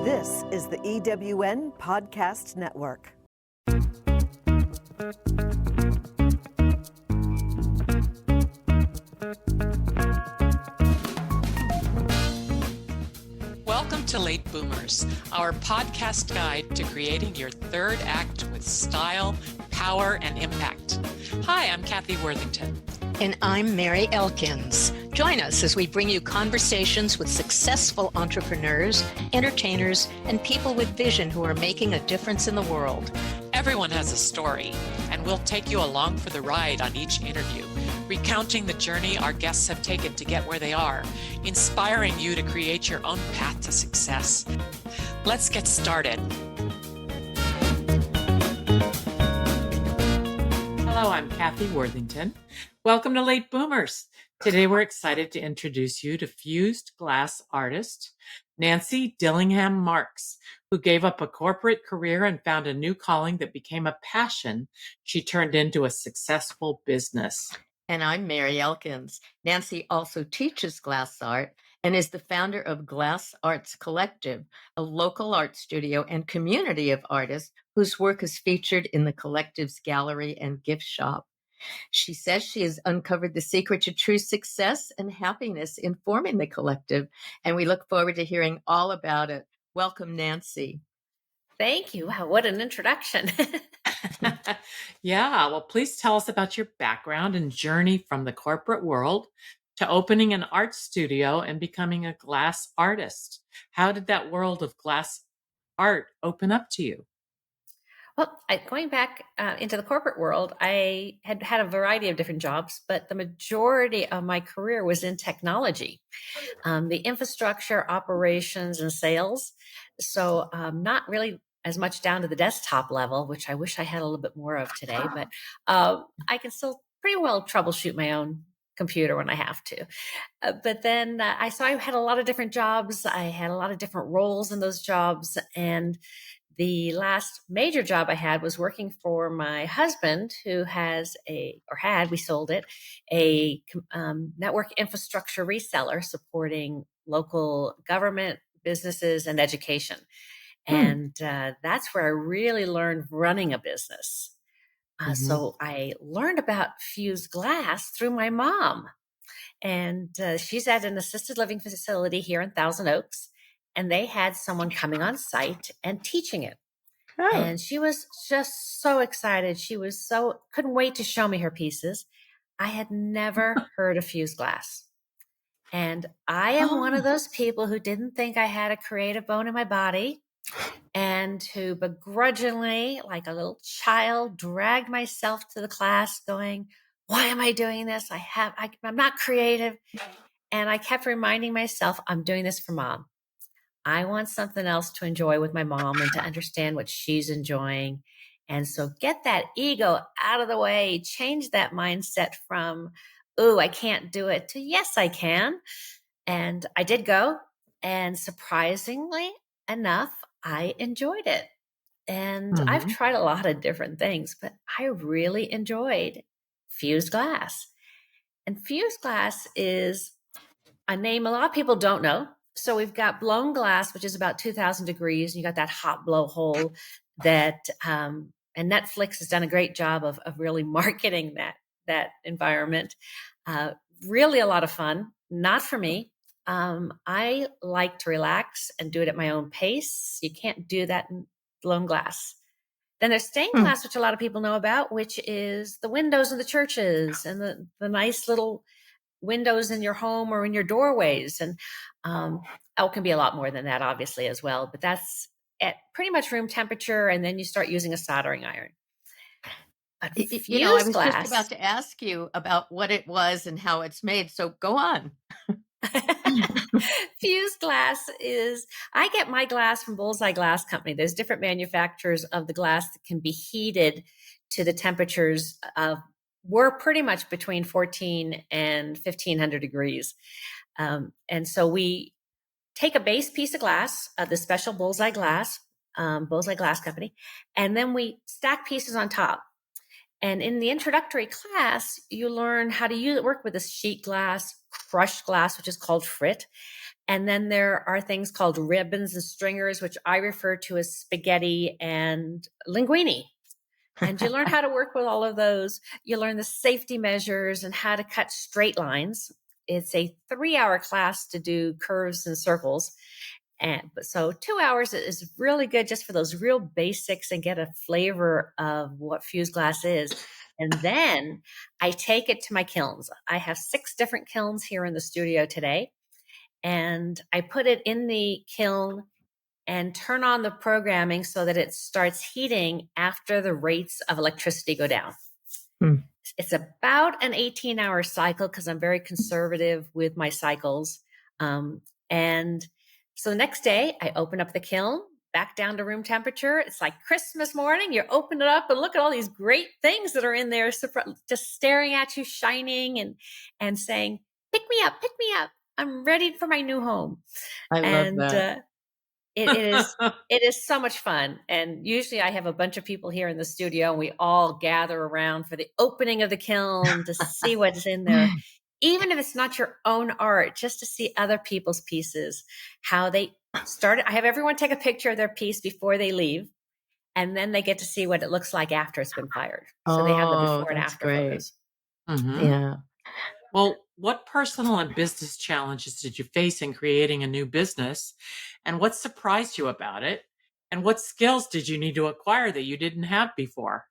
This is the EWN Podcast Network. Welcome to Late Boomers, our podcast guide to creating your third act with style, power, and impact. Hi, I'm Kathy Worthington. And I'm Mary Elkins. Join us as we bring you conversations with successful entrepreneurs, entertainers, and people with vision who are making a difference in the world. Everyone has a story, and we'll take you along for the ride on each interview, recounting the journey our guests have taken to get where they are, inspiring you to create your own path to success. Let's get started. Hello, I'm Kathy Worthington. Welcome to Late Boomers. Today we're excited to introduce you to fused glass artist Nancy Dillingham Marks, who gave up a corporate career and found a new calling that became a passion she turned into a successful business. And I'm Mary Elkins. Nancy also teaches glass art and is the founder of Glass Arts Collective, a local art studio and community of artists whose work is featured in the collective's gallery and gift shop. She says she has uncovered the secret to true success and happiness in forming the collective, and we look forward to hearing all about it. Welcome, Nancy. Thank you. Wow, what an introduction. Yeah, well, please tell us about your background and journey from the corporate world to opening an art studio and becoming a glass artist. How did that world of glass art open up to you? Well, going back into the corporate world, I had had a variety of different jobs, but the majority of my career was in technology, the infrastructure, operations, and sales. So not really as much down to the desktop level, which I wish I had a little bit more of today, but I can still pretty well troubleshoot my own computer when I have to. But then I had a lot of different jobs. I had a lot of different roles in those jobs. And the last major job I had was working for my husband, who we sold it, a network infrastructure reseller supporting local government, businesses, and education. And that's where I really learned running a business. So I learned about fused glass through my mom. And she's at an assisted living facility here in Thousand Oaks. And they had someone coming on site and teaching it. Oh. And she was just so excited. She was couldn't wait to show me her pieces. I had never heard of fused glass. And I am one of those people who didn't think I had a creative bone in my body and who begrudgingly, like a little child, dragged myself to the class going, why am I doing this? I'm not creative. And I kept reminding myself, I'm doing this for mom. I want something else to enjoy with my mom and to understand what she's enjoying. And so get that ego out of the way, change that mindset from, ooh, I can't do it, to yes, I can. And I did go. And surprisingly enough, I enjoyed it. And I've tried a lot of different things, but I really enjoyed fused glass. And fused glass is a name a lot of people don't know. So we've got blown glass, which is about 2,000 degrees. And you got that hot blowhole that, and Netflix has done a great job of really marketing that environment. Really a lot of fun. Not for me. I like to relax and do it at my own pace. You can't do that in blown glass. Then there's stained glass, which a lot of people know about, which is the windows in the churches and the nice little windows in your home or in your doorways. And it can be a lot more than that, obviously, as well. But that's at pretty much room temperature. And then you start using a soldering iron. I was just about to ask you about what it was and how it's made. So go on. Fused glass I get my glass from Bullseye Glass Company. There's different manufacturers of the glass that can be heated to the temperatures of, we're pretty much between 14 and 1,500 degrees. And so we take a base piece of glass, the special Bullseye Glass Company, and then we stack pieces on top. And in the introductory class, you learn how to work with this sheet glass, crushed glass, which is called frit, And then there are things called ribbons and stringers, which I refer to as spaghetti and linguine. And you learn how to work with all of those. You learn the safety measures and how to cut straight lines. It's a 3-hour class to do curves and circles. And so 2 hours is really good just for those real basics and get a flavor of what fused glass is. And then I take it to my kilns. I have 6 different kilns here in the studio today. And I put it in the kiln and turn on the programming so that it starts heating after the rates of electricity go down. It's about an 18-hour cycle because I'm very conservative with my cycles. And so the next day I open up the kiln, back down to room temperature. It's like Christmas morning. You open it up and look at all these great things that are in there, just staring at you, shining and saying, pick me up, pick me up. I'm ready for my new home. I love that. It is so much fun. And usually I have a bunch of people here in the studio and we all gather around for the opening of the kiln to see what's in there. Even if it's not your own art, just to see other people's pieces, how they started. I have everyone take a picture of their piece before they leave. And then they get to see what it looks like after it's been fired. So they have the before and after photos. Yeah. Well, what personal and business challenges did you face in creating a new business? And what surprised you about it? And what skills did you need to acquire that you didn't have before?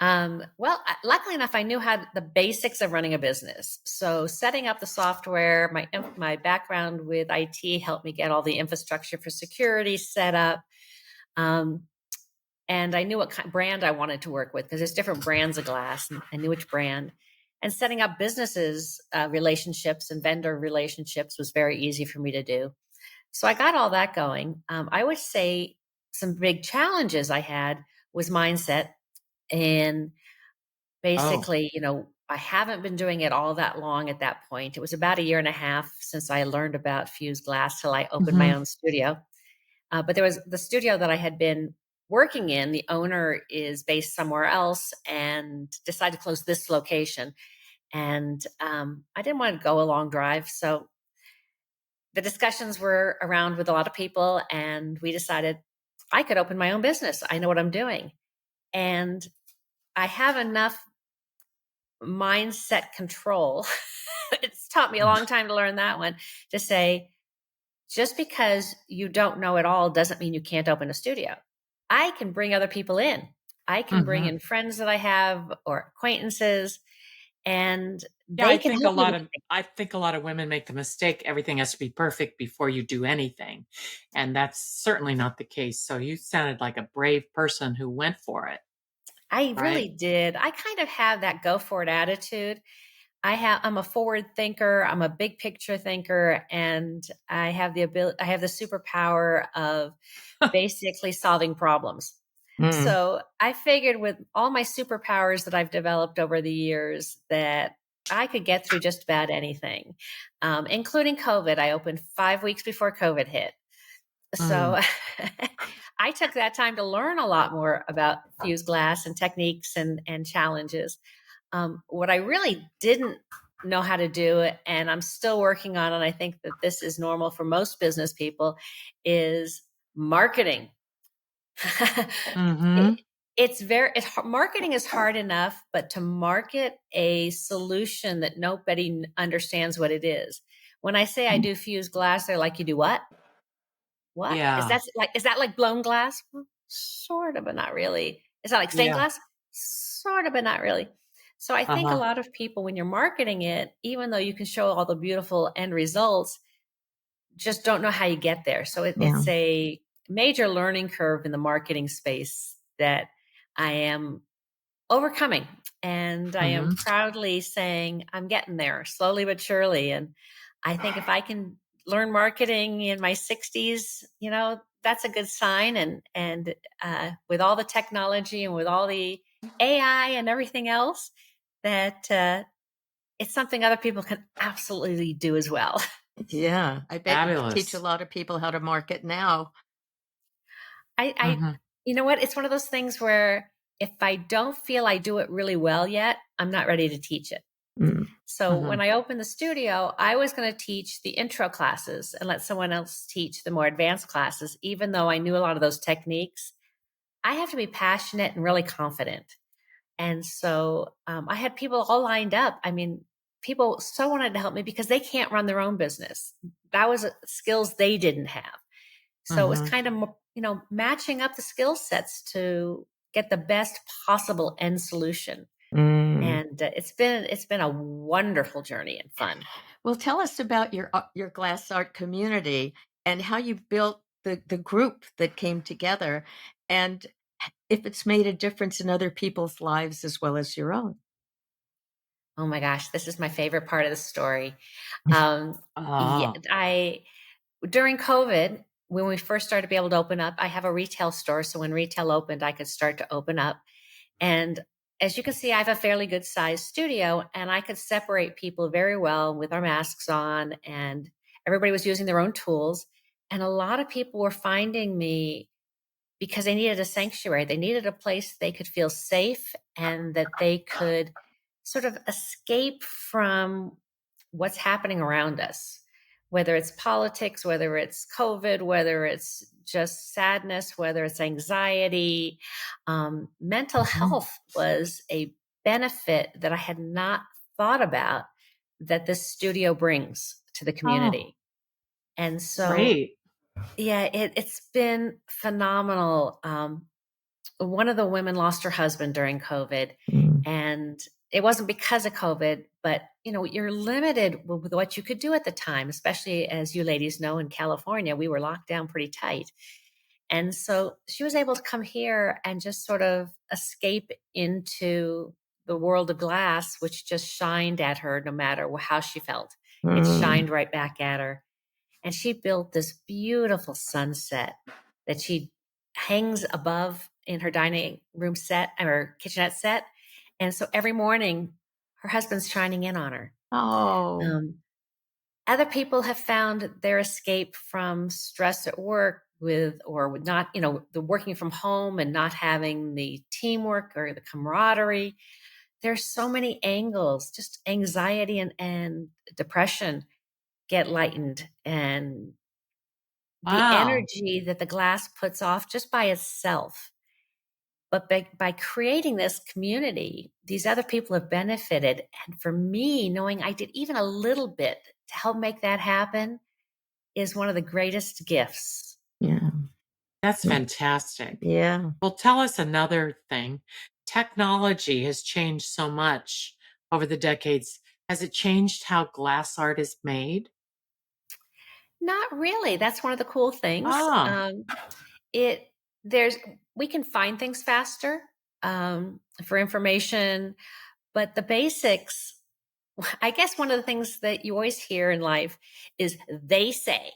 Luckily enough, I knew how the basics of running a business. So setting up the software, my background with IT helped me get all the infrastructure for security set up. And I knew what kind of brand I wanted to work with because there's different brands of glass, and I knew which brand. And setting up businesses, relationships and vendor relationships was very easy for me to do. So I got all that going. I would say some big challenges I had was mindset. And basically, I haven't been doing it all that long at that point. It was about 1.5 years since I learned about fused glass till I opened my own studio. But there was the studio that I had been working in. The owner is based somewhere else and decided to close this location. And I didn't want to go a long drive. So the discussions were around with a lot of people, and we decided I could open my own business. I know what I'm doing. And I have enough mindset control. It's taught me a long time to learn that one, to say, just because you don't know it all doesn't mean you can't open a studio. I can bring other people in. I can bring in friends that I have or acquaintances, and they can help me. I think a lot of women make the mistake everything has to be perfect before you do anything. And that's certainly not the case. So you sounded like a brave person who went for it. I really did. I kind of have that go for it attitude. I'm a forward thinker. I'm a big picture thinker, and I have the superpower of basically solving problems. So I figured with all my superpowers that I've developed over the years that I could get through just about anything, including COVID. I opened 5 weeks before COVID hit. So I took that time to learn a lot more about fused glass and techniques and challenges. What I really didn't know how to do, and I'm still working on, and I think that this is normal for most business people, is marketing. Marketing is hard enough, but to market a solution that nobody understands what it is. When I say I do fused glass, they're like, you do what? What? Yeah. Is that like blown glass? Well, sort of, but not really. Is that like stained glass? Sort of, but not really. So I think a lot of people, when you're marketing it, even though you can show all the beautiful end results, just don't know how you get there. So it's a major learning curve in the marketing space that I am overcoming. And I am proudly saying I'm getting there slowly but surely. And I think if I can learn marketing in my 60s, that's a good sign. And with all the technology and with all the AI and everything else, that it's something other people can absolutely do as well. Yeah, I bet Fabulous. you teach a lot of people how to market now. You know what? It's one of those things where if I don't feel I do it really well yet, I'm not ready to teach it. Mm. So Mhm. when I opened the studio, I was going to teach the intro classes and let someone else teach the more advanced classes. Even though I knew a lot of those techniques, I have to be passionate and really confident. And so I had people all lined up. I mean, people so wanted to help me because they can't run their own business. That was skills they didn't have. So it was Mhm. kind of, matching up the skill sets to get the best possible end solution. Mm. And it's been a wonderful journey and fun. Well, tell us about your glass art community and how you built the group that came together, and if it's made a difference in other people's lives as well as your own. Oh my gosh, this is my favorite part of the story. Um, yeah, Ah. during COVID, when we first started to be able to open up, I have a retail store. So when retail opened, I could start to open up. And as you can see, I have a fairly good sized studio and I could separate people very well with our masks on, and everybody was using their own tools. And a lot of people were finding me because they needed a sanctuary. They needed a place they could feel safe and that they could sort of escape from what's happening around us, whether it's politics, whether it's COVID, whether it's just sadness, whether it's anxiety. Mental Mhm. health was a benefit that I had not thought about that this studio brings to the Oh, community. And so, great. yeah, it's been phenomenal. One of the women lost her husband during COVID, Mm. and it wasn't because of COVID, but you're limited with what you could do at the time, especially as you ladies know, in California, we were locked down pretty tight. And so she was able to come here and just sort of escape into the world of glass, which just shined at her no matter how she felt. It Mm. shined right back at her. And she built this beautiful sunset that she hangs above in her dining room set or kitchenette set. And so every morning, her husband's shining in on her. Oh. Um, Other people have found their escape from stress at work with not, the working from home and not having the teamwork or the camaraderie. There's so many angles, just anxiety and depression get lightened, and the Wow. energy that the glass puts off just by itself. But by creating this community, these other people have benefited. And for me, knowing I did even a little bit to help make that happen is one of the greatest gifts. Yeah. That's Mm. fantastic. Yeah. Well, tell us another thing. Technology has changed so much over the decades. Has it changed how glass art is made? Not really. That's one of the cool things. Ah. It there's We can find things faster for information, but the basics. I guess one of the things that you always hear in life is they say.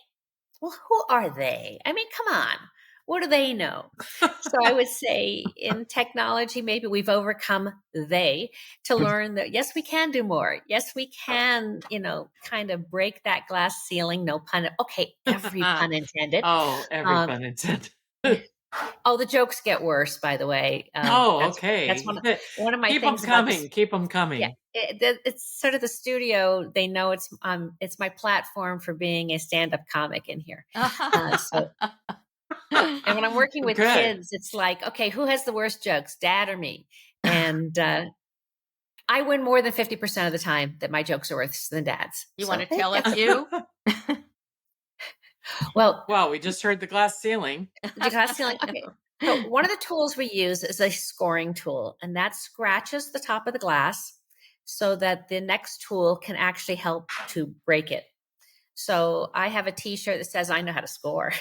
Well, who are they? I mean, come on. What do they know? So I would say in technology, maybe we've overcome they to learn that yes, we can do more. Yes, we can, kind of break that glass ceiling. No pun. Okay, every pun intended. Oh, every Um, pun intended. oh, the jokes get worse, by the way. Oh, That's okay. one of my Keep them things about this. coming. Keep them Yeah, coming. it's sort of the studio. They know it's my platform for being a stand-up comic in here. So and when I'm working with Good. kids, it's like, okay, who has the worst jokes, dad or me? And I win more than 50% of the time that my jokes are worse than dad's. You want So to tell a it's few? well, Well, we just heard the glass ceiling. the glass ceiling. I Okay. know. So one of the tools we use is a scoring tool, and that scratches the top of the glass so that the next tool can actually help to break it. So I have a t-shirt that says I know how to score.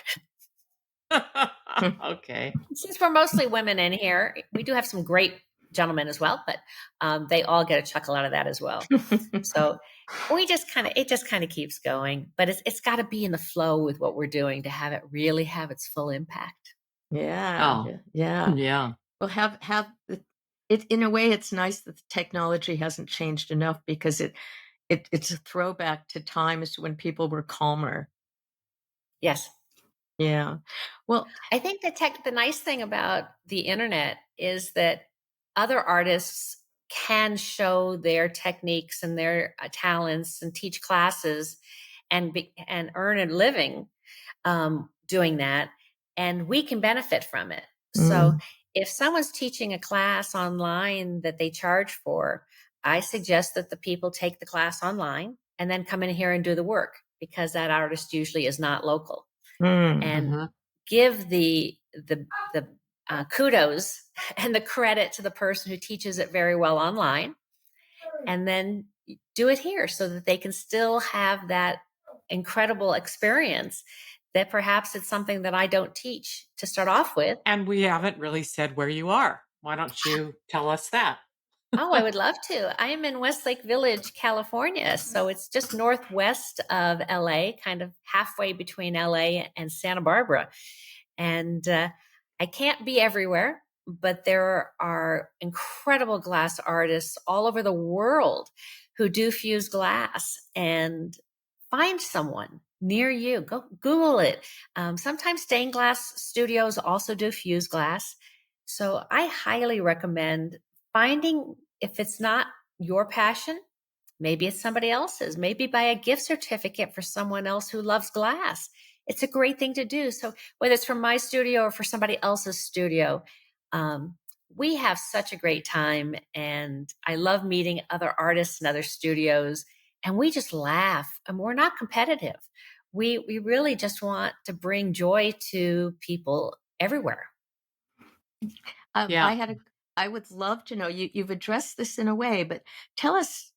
Okay. Since we're mostly women in here, we do have some great gentlemen as well, but they all get a chuckle out of that as well. So it just kind of keeps going, but it's got to be in the flow with what we're doing to have it really have its full impact. Yeah. Oh, Yeah. yeah. Well, it in a way. It's nice that the technology hasn't changed enough because it's a throwback to times when people were calmer. Yes. Yeah. Well, I think the nice thing about the internet is that other artists can show their techniques and their talents and teach classes and earn a living doing that, and we can benefit from it. So if someone's teaching a class online that they charge for, I suggest that the people take the class online and then come in here and do the work, because that artist usually is not local, and give the kudos and the credit to the person who teaches it very well online, and then do it here so that they can still have that incredible experience that perhaps it's something that I don't teach to start off with. And we haven't really said where you are. Why don't you tell us that? Oh, I would love to. I am in Westlake Village, California. So it's just northwest of LA, kind of halfway between LA and Santa Barbara. And I can't be everywhere, but there are incredible glass artists all over the world who do fuse glass. And find someone near you. Go Google it. Sometimes stained glass studios also do fuse glass. So I highly recommend finding, if it's not your passion, maybe it's somebody else's. Maybe buy a gift certificate for someone else who loves glass. It's a great thing to do. So whether it's from my studio or for somebody else's studio, we have such a great time. And I love meeting other artists and other studios. And we just laugh, and we're not competitive. We really just want to bring joy to people everywhere. Yeah. I would love to know, you've addressed this in a way, but tell us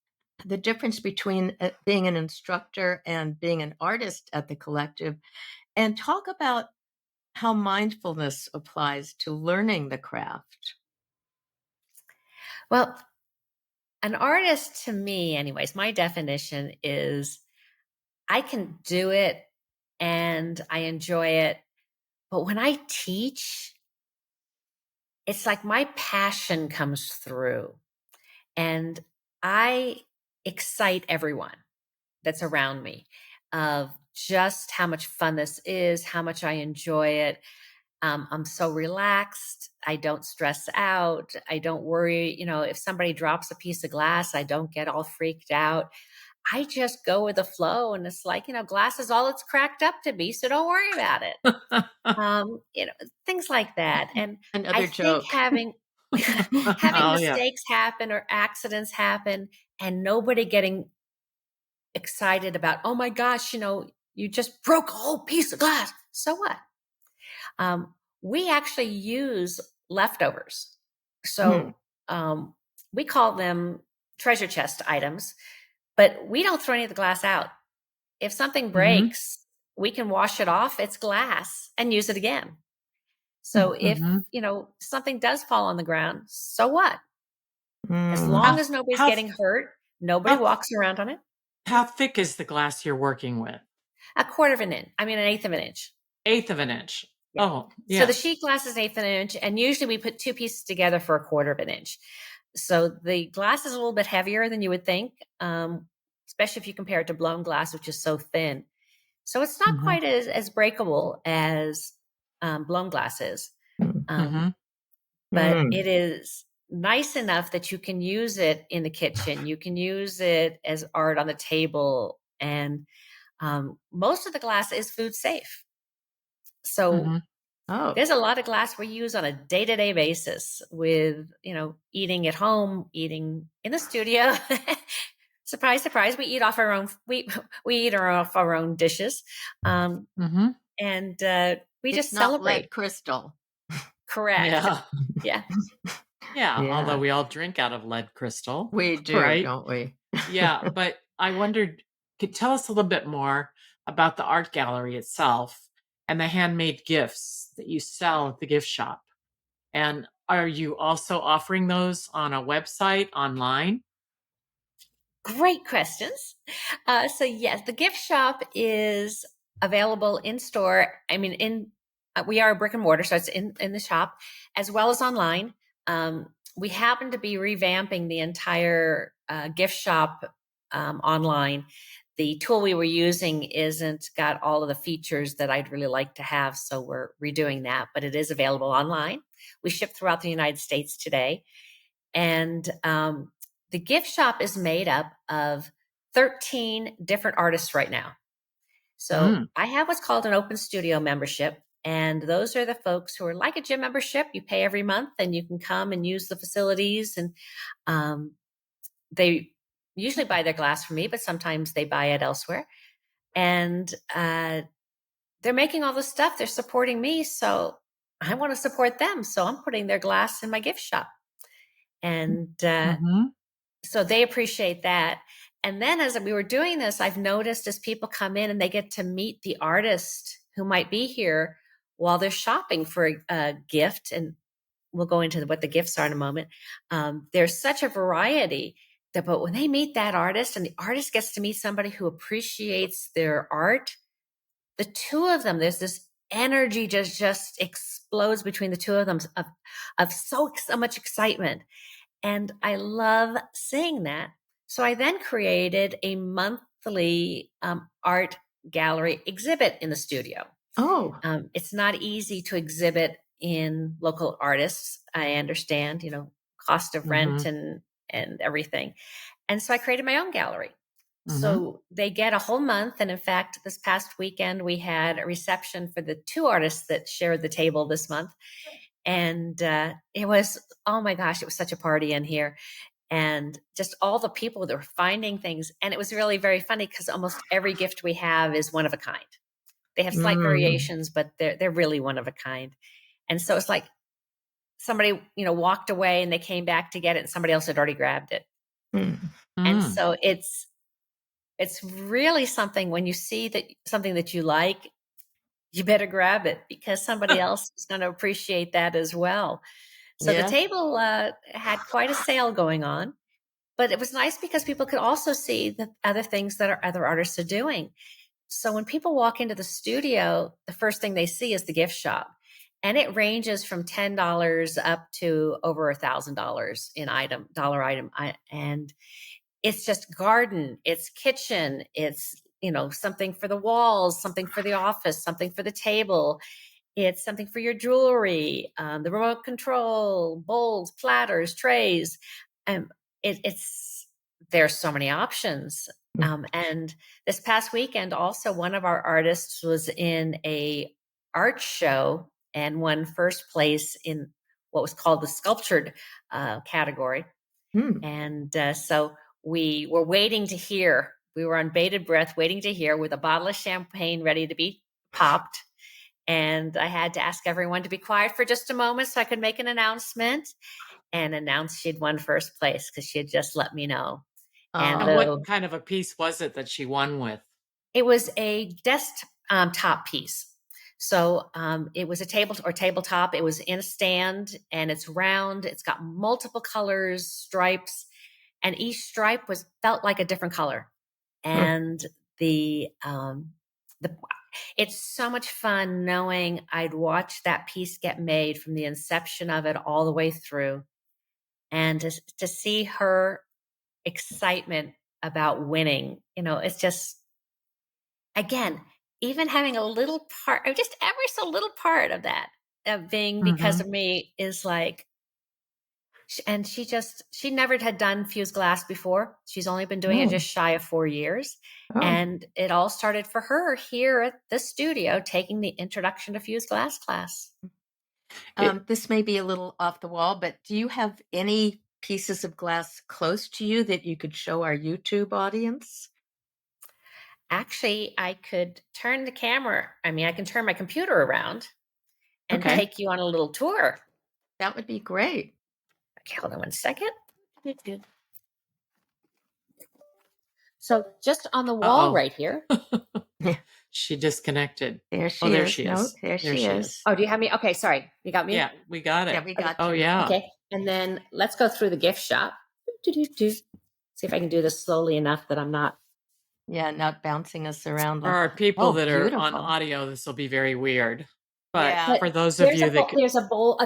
the difference between being an instructor and being an artist at the collective, and talk about how mindfulness applies to learning the craft. Well, an artist to me, anyways, my definition is I can do it and I enjoy it. But when I teach, it's like my passion comes through, and I excite everyone that's around me of just how much fun this is, how much I enjoy it. I'm so relaxed. I don't stress out. I don't worry. If somebody drops a piece of glass, I don't get all freaked out. I just go with the flow. And it's like, glass is all it's cracked up to be. So don't worry about it. Things like that. And Another I think joke. having Oh, yeah. mistakes happen or accidents happen, and nobody getting excited about, oh my gosh, you just broke a whole piece of glass. So what? We actually use leftovers. So we call them treasure chest items, but we don't throw any of the glass out. If something breaks, we can wash it off. It's glass and use it again. So if, something does fall on the ground, so what? As long as nobody's getting hurt, nobody walks around on it. How thick is the glass you're working with? A quarter of an inch. I mean, an eighth of an inch. Eighth of an inch. Yeah. Oh, yeah. So the sheet glass is eighth of an inch, and usually we put two pieces together for a quarter of an inch. So the glass is a little bit heavier than you would think, especially if you compare it to blown glass, which is so thin. So it's not quite as breakable as blown glass is. But it is nice enough that you can use it in the kitchen. You can use it as art on the table. And most of the glass is food safe. So there's a lot of glass we use on a day-to-day basis with, eating at home, eating in the studio. Surprise, surprise. We eat off our own, we eat off our own dishes. And we just celebrate. Lead crystal. Correct. Yeah. Yeah. Although we all drink out of lead crystal. We do, right? Don't we? Yeah. But I wondered, could tell us a little bit more about the art gallery itself and the handmade gifts that you sell at the gift shop. And are you also offering those on a website online? Great questions. So yes, the gift shop is available in store. I mean, we are a brick and mortar, so it's in the shop as well as online. We happen to be revamping the entire gift shop online. The tool we were using isn't got all of the features that I'd really like to have, so we're redoing that, but it is available online. We ship throughout the United States today. And the gift shop is made up of 13 different artists right now. So I have what's called an open studio membership. And those are the folks who are like a gym membership. You pay every month and you can come and use the facilities. And they usually buy their glass from me, but sometimes they buy it elsewhere. And they're making all this stuff. They're supporting me. So I want to support them. So I'm putting their glass in my gift shop. And so they appreciate that. And then as we were doing this, I've noticed as people come in and they get to meet the artist who might be here while they're shopping for a gift. And we'll go into what the gifts are in a moment. There's such a variety but when they meet that artist and the artist gets to meet somebody who appreciates their art, the two of them, there's this energy just explodes between the two of them of so much excitement. And I love seeing that. So I then created a monthly art gallery exhibit in the studio. Oh, it's not easy to exhibit in local artists. I understand, cost of rent and everything. And so I created my own gallery. So they get a whole month. And in fact, this past weekend, we had a reception for the two artists that shared the table this month. And it was, oh my gosh, it was such a party in here. And just all the people that were finding things. And it was really very funny because almost every gift we have is one of a kind. They have slight variations, but they're really one of a kind. And so it's like somebody, walked away and they came back to get it and somebody else had already grabbed it. And so it's really something when you see that something that you like, you better grab it because somebody else is going to appreciate that as well. So the table had quite a sale going on, but it was nice because people could also see the other things that our other artists are doing. So when people walk into the studio, the first thing they see is the gift shop. And it ranges from $10 up to over $1,000 in dollar item. And it's just garden, it's kitchen, it's, something for the walls, something for the office, something for the table. It's something for your jewelry, the remote control, bowls, platters, trays. There's so many options. And this past weekend, also one of our artists was in a art show and won first place in what was called the sculptured category. And so we were waiting to hear. We were on bated breath, waiting to hear with a bottle of champagne ready to be popped. And I had to ask everyone to be quiet for just a moment so I could make an announcement and announce she'd won first place because she had just let me know. And what kind of a piece was it that she won with? It was a desktop piece. So it was a tabletop. It was in a stand and it's round. It's got multiple colors, stripes, and each stripe felt like a different color. And it's so much fun knowing I'd watched that piece get made from the inception of it all the way through. And to see her excitement about winning, it's just, again, even having a little part, or just ever so little part of that, of being because of me is like, and she never had done fused glass before. She's only been doing it just shy of 4 years. And it all started for her here at the studio, taking the introduction to fused glass class. This may be a little off the wall, but do you have any pieces of glass close to you that you could show our YouTube audience? Actually, I could turn the camera. I can turn my computer around and take you on a little tour. That would be great. Okay, hold on 1 second. So just on the wall right here. She disconnected. There she is. There she is. No, there she is. Oh, do you have me? Okay, sorry. You got me? Yeah, we got it. Yeah, we got you. Oh, yeah. Okay, and then let's go through the gift shop. See if I can do this slowly enough that I'm not. Yeah, not bouncing us around. For our people that are beautiful. on audio, this will be very weird. But for those there's of you that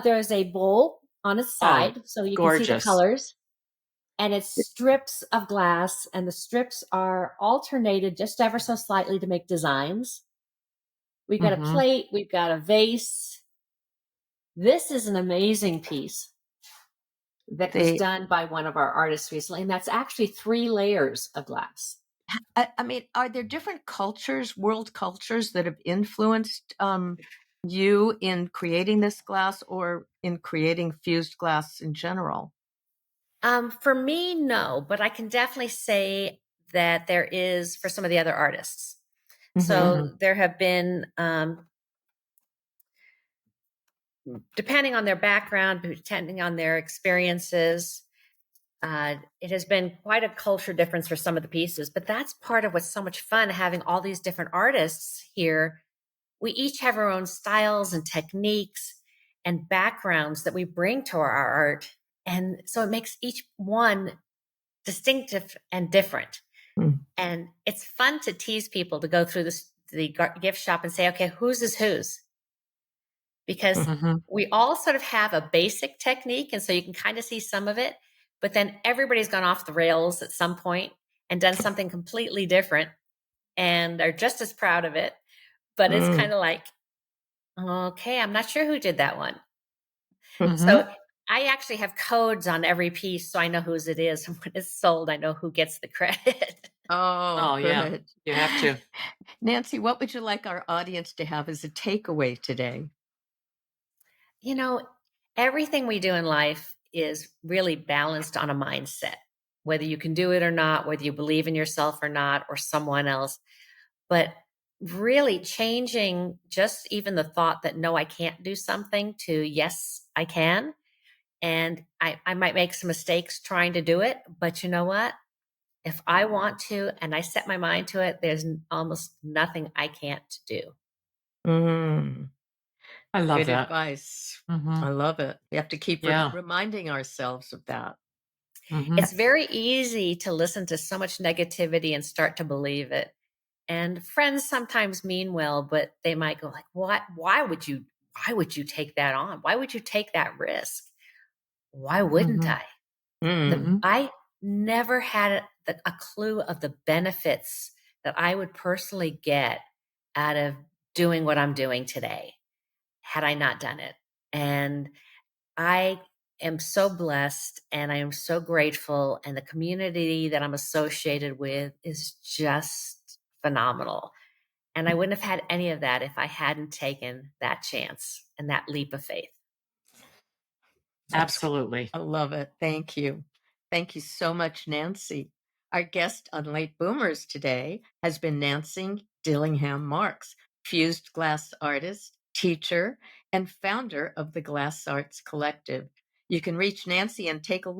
there's a bowl on its side, so you can see the colors. And it's strips of glass, and the strips are alternated just ever so slightly to make designs. We've got a plate, we've got a vase. This is an amazing piece. that was done by one of our artists recently, and that's actually 3 layers of glass. I mean, are there different cultures, world cultures, that have influenced you in creating this glass or in creating fused glass in general? For me, no, but I can definitely say that there is for some of the other artists. So there have been, depending on their background, depending on their experiences, it has been quite a culture difference for some of the pieces, but that's part of what's so much fun, having all these different artists here. We each have our own styles and techniques and backgrounds that we bring to our art. And so it makes each one distinctive and different. And it's fun to tease people to go through the gift shop and say, okay, whose is whose? Because we all sort of have a basic technique. And so you can kind of see some of it, but then everybody's gone off the rails at some point and done something completely different and are just as proud of it. But it's kind of like, okay, I'm not sure who did that one. So I actually have codes on every piece, so I know whose it is. And when it's sold, I know who gets the credit. Oh, yeah. Good. You have to. Nancy, what would you like our audience to have as a takeaway today? You know, everything we do in life is really balanced on a mindset, whether you can do it or not, whether you believe in yourself or not, or someone else. But really changing just even the thought that, no, I can't do something, to yes, I can. And I might make some mistakes trying to do it, but you know what? If I want to and I set my mind to it, there's almost nothing I can't do. I love Good that. advice. I love it. We have to keep reminding ourselves of that. It's very easy to listen to so much negativity and start to believe it. And friends sometimes mean well, but they might go like, "What? Why would you take that on? Why would you take that risk? Why wouldn't I?" I never had a clue of the benefits that I would personally get out of doing what I'm doing today had I not done it. And I am so blessed and I am so grateful. And the community that I'm associated with is just phenomenal. And I wouldn't have had any of that if I hadn't taken that chance and that leap of faith. Absolutely. I love it. Thank you. Thank you so much, Nancy. Our guest on Late Boomers today has been Nancy Dillingham Marks, fused glass artist, teacher, and founder of the Glass Arts Collective. You can reach Nancy and take a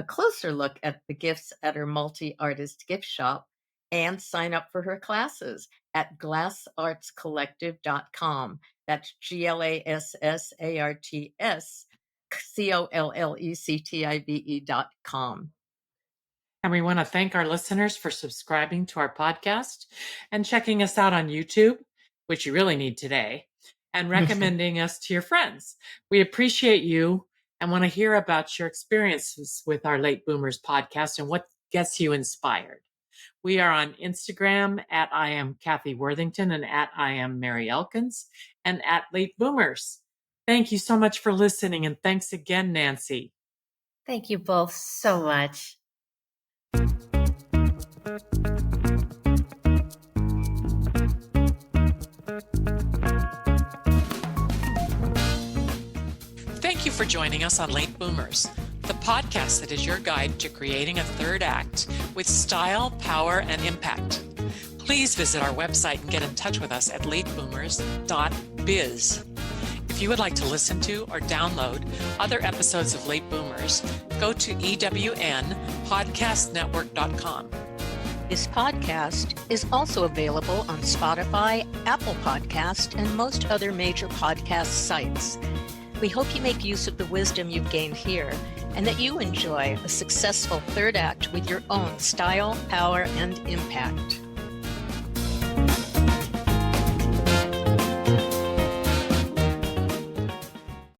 closer look at the gifts at her multi-artist gift shop and sign up for her classes at glassartscollective.com. That's GlassArtsCollective.com. And we want to thank our listeners for subscribing to our podcast and checking us out on YouTube, which you really need today, and recommending us to your friends. We appreciate you and want to hear about your experiences with our Late Boomers podcast and what gets you inspired. We are on Instagram at I am Kathy Worthington and at I am Mary Elkins and at Late Boomers. Thank you so much for listening. And thanks again, Nancy. Thank you both so much. Thank you for joining us on Late Boomers, the podcast that is your guide to creating a third act with style, power, and impact. Please visit our website and get in touch with us at lateboomers.biz. If you would like to listen to or download other episodes of Late Boomers, go to ewnpodcastnetwork.com. This podcast is also available on Spotify, Apple Podcast, and most other major podcast sites. We hope you make use of the wisdom you've gained here and that you enjoy a successful third act with your own style, power, and impact.